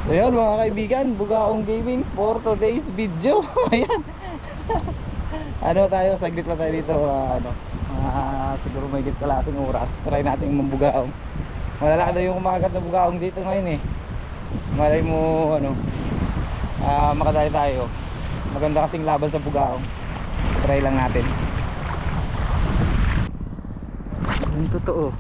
So yun mga kaibigan, Bugaong Gaming for today's video. Ayan. Ano tayo, saglit lang tayo dito, siguro may git kalating oras. Try natin mambugaong. Malalaki daw yung kumakagat na bugaong dito ngayon eh. Malay mo makadali tayo. Maganda kasing laban sa bugaong. Try lang natin. Yung totoo.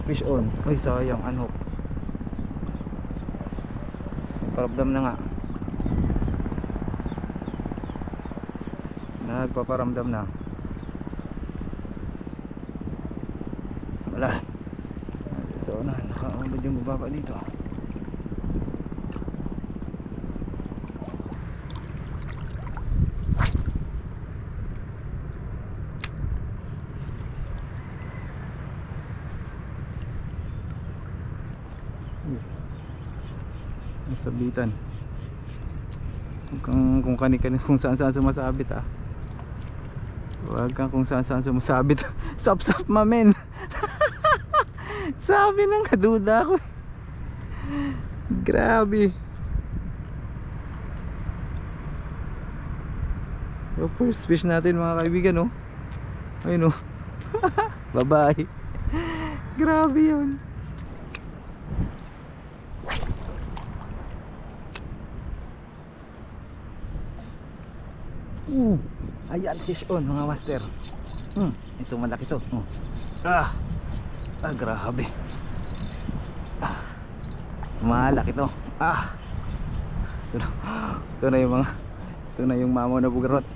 Fish on. Ay sayang, unhook. Paramdam na nga. Nagpaparamdam na. Wala. So nakaulad yung baba dito. Sabitan. Kung kani-kani kung saan-saan sumasabit ah. Huwag kang kung saan-saan sumasabit. Sap-sap mamen. Sabi na nga, duda ako. Grabe. So first fish natin mga kaibigan, oh. Ayun oh. Bye-bye. Grabe yun. Ayan, fish on mga master. Ito malaki to. Grabe. Malaki to. Ito na yung mga, ito na yung mamaw na bugarot.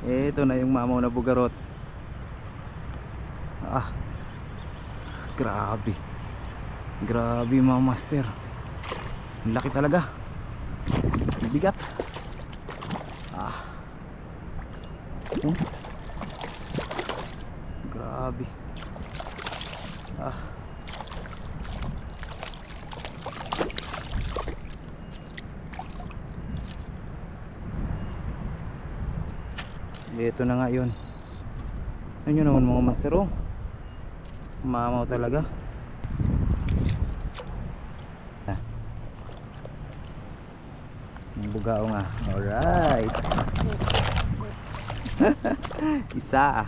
Ito na yung mamaw na bugarot. Grabe. Grabe mga master. Laki talaga. Bigat. Grabe. Ito na nga yun. Ano yun naman mga master, oh. Mamaw talaga. Bugao nga. Alright. Isa.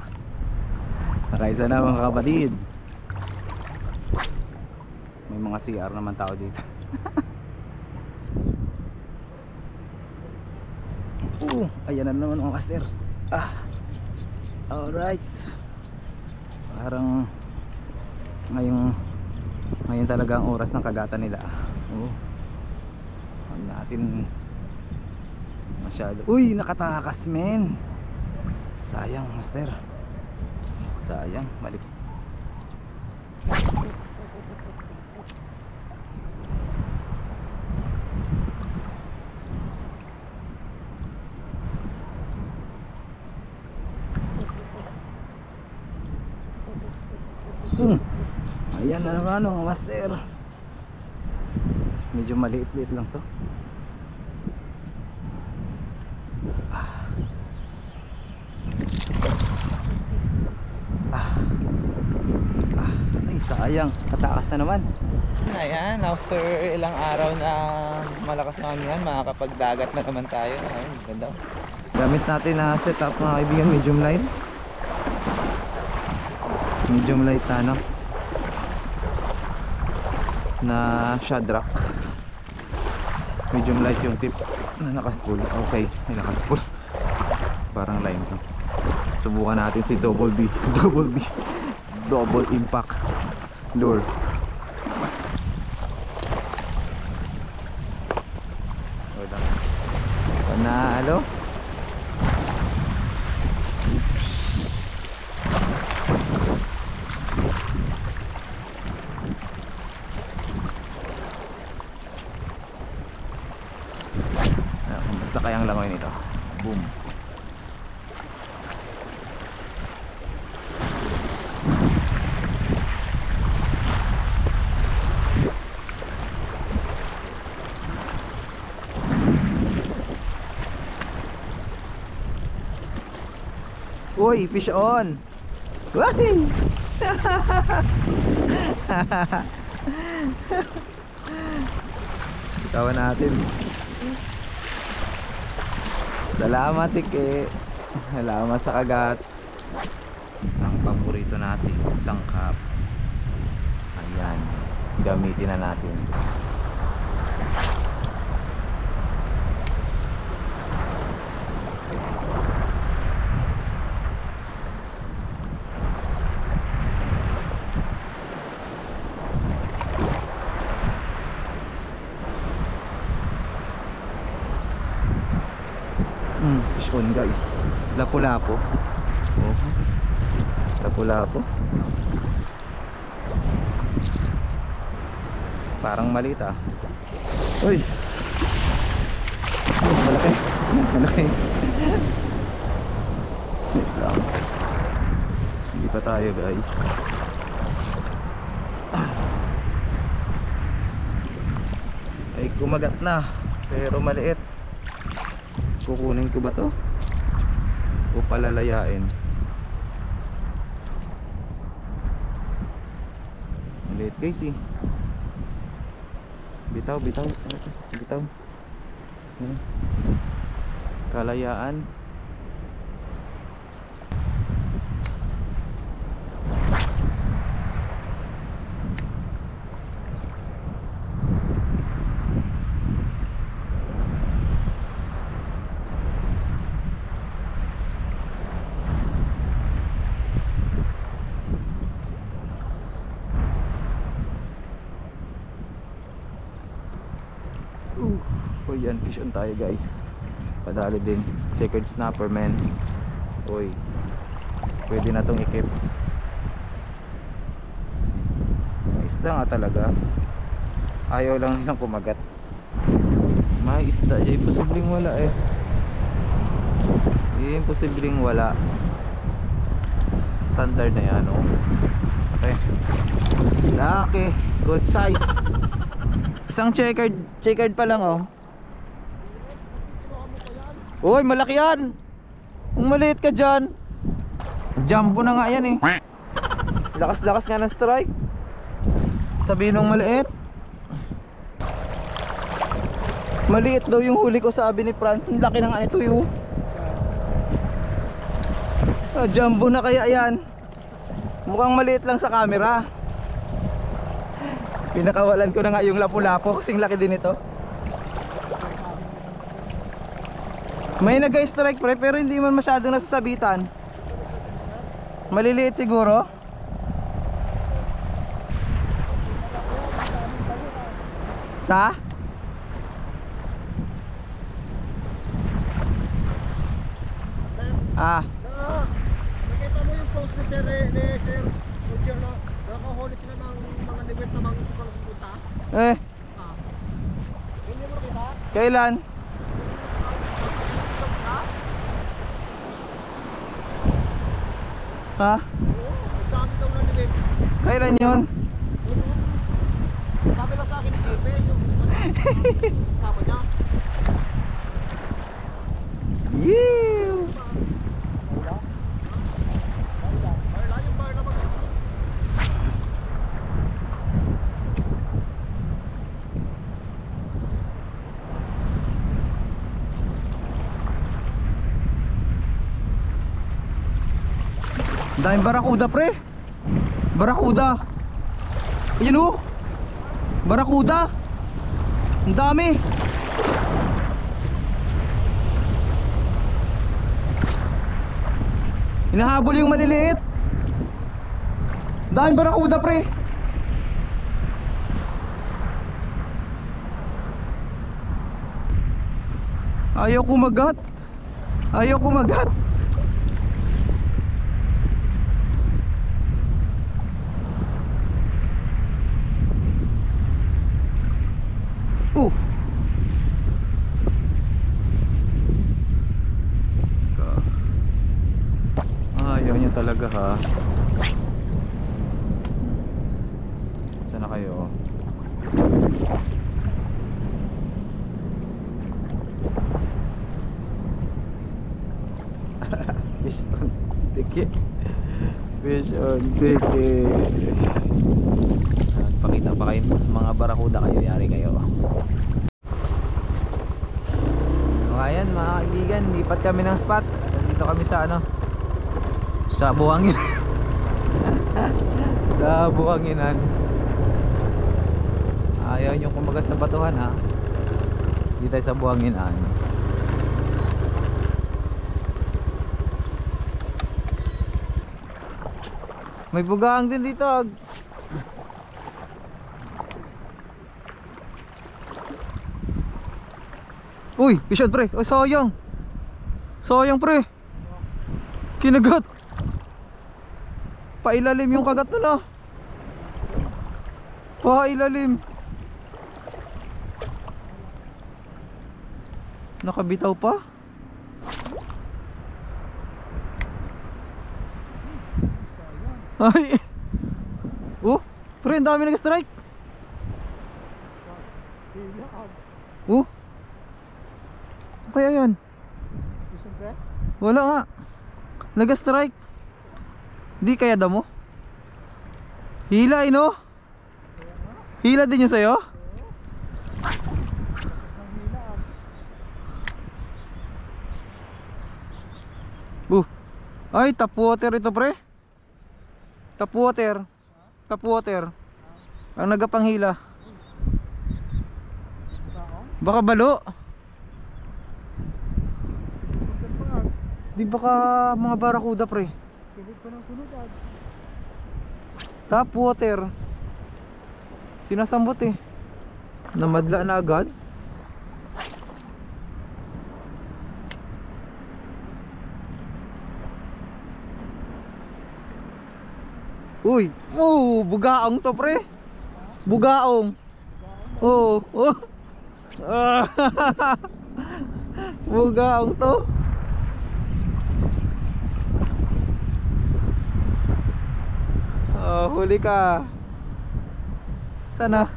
Nakaisa na mga kapatid. May mga CR naman tao dito. Ayan na naman mga master. Alright. Parang ngayon talaga ang oras ng kagatan nila. Huwag natin masyado. Uy, nakatakas men. Sayang master. Sayang, balik. Ayan na naman mga master. Medyo maliit-liit lang to. Ay sayang, katakas na naman. Ayan, after ilang araw na malakas na kami yan, makakapagdagat na naman tayo. Ayun, ganda. Gamit natin na setup mga kaibigan, medium light. Medium light na shadrack. Medium light yung tip na nakaspool. Okay, may nakaspool. Parang line to. Subukan natin si double B. Double impact lure. Panalo. Basta kayang langoy nito. Boom. Uy, fish on. Wahey! Tawan natin. Salamat Tike. Salamat sa kagat. Ang paborito natin, sangkap. Ayan, gamitin na natin. Fish on guys. Lapu-lapo. Oh. Lapu-lapo. Parang maliit ah. Uy. Malaki. Malaki. Wait lang. Hindi pa tayo guys. Ay kumagat na. Pero maliit. Kukunin ko ba to? O palalayain? Maliit guys eh. Bitaw, bitaw. Bitaw. Kalayaan. Oh yan, fish on tayo guys. Padali din. Checkered snapper man. Uy, pwede na tong ikip. May isda nga talaga. Ayaw lang nilang kumagat. May isda, imposibleng wala eh. Imposibleng wala. Standard na yan oh. Okay. Laki, good size. Isang checkered pa lang oh. Uy, malaki yan. Kung maliit ka dyan. Jumbo na nga yan eh. Lakas-lakas nga ng strike. Sabihin nung maliit. Maliit daw yung huli ko, sabi ni Franz. Ang laki na nga nito yun. Jumbo na kaya yan. Mukhang maliit lang sa camera. Pinakawalan ko na nga yung lapu-lapo kasing laki din ito. May nag-strike pre pero hindi man masyadong nasasabitan. Maliliit siguro. Sa? Nakita mo yung post ni Sir Roger na nakahuli sila ng mga limit na mga isip sa punta? Hindi mo nakita? Kailan? Ha? Ang dami daw na limit. Kailan yun? Sabi lang sa akin ni Jefe, yung sama niya. Yeah! Wala yung bar na mag... Daming barakuda pre. Barakuda. Ayun oh. Barakuda. Ang dami. Hinahabol yung maliliit. Daming barakuda pre. Ayaw kumagat. Ayaw kumagat. Ayaw niya talaga ha. Saan na kayo? Fish on. tiki. Fish on tiki. Pakita pa kayo mga barakuda kayo, yari kayo. So ayan mga kaibigan, lipat kami ng spot. Dito kami sa ano, sa Buhangin. Sa Buhanginan. Ayaw nyo kumagat sa batuhan ha. Dito tayo sa Buhanginan. May bugaang din dito. Uy, pisyon pre. Ay sayang. Sayang pre. Kinagat. Pailalim yung kagat nun ah. Pailalim. Nakabitaw pa. Ay. Oh, pre, ang dami nag-strike. Oh. Kaya yan. Wala nga. Nag-strike. Di kaya damo. Hila no? Hila din yun sa'yo? Ay, tap water ito pre. Tap water. Tap water. Ang nagapanghila. Baka balo. Di baka mga barakuda pre. Sunod pa ng sunod ah. Tap water. Sinasambot eh. Namadla na agad. Uy, oh, bugaong to pre. Bugaong. Oh, oh. Bugaong to. Oh, huli ka. Sana.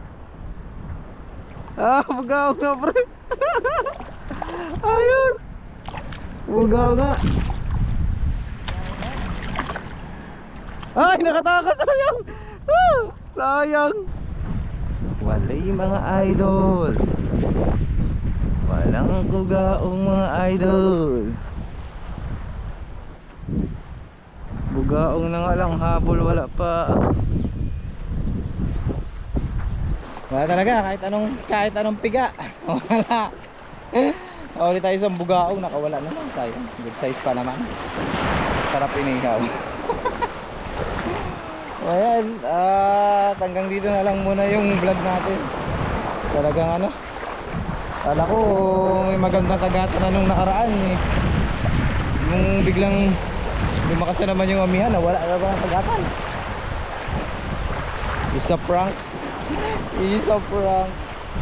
Ah, bugaong nga pre. Ayos. Bugaong nga. Ay, nakatakas, sayang. Ah, sayang. Walay mga idol. Walang kugaong mga idol. Bugaong na nga lang, habol wala pa. Wala talaga, kahit anong piga. Wala. Ulit tayo sa bugaong, nakawala naman tayo. Good size pa naman. Sarap inihaw. Ayan, hanggang dito na lang muna yung vlog natin. Talagang ano, kala ko may magandang kagatan na nung nakaraan eh. Nung biglang lumakas na naman yung amihan, wala na ba ang kagatan. Isa prank. Isa prank.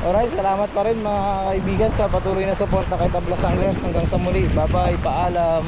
Alright, salamat pa rin mga kaibigan sa patuloy na suporta kay Tablas Angler. Hanggang sa muli, bye bye, paalam.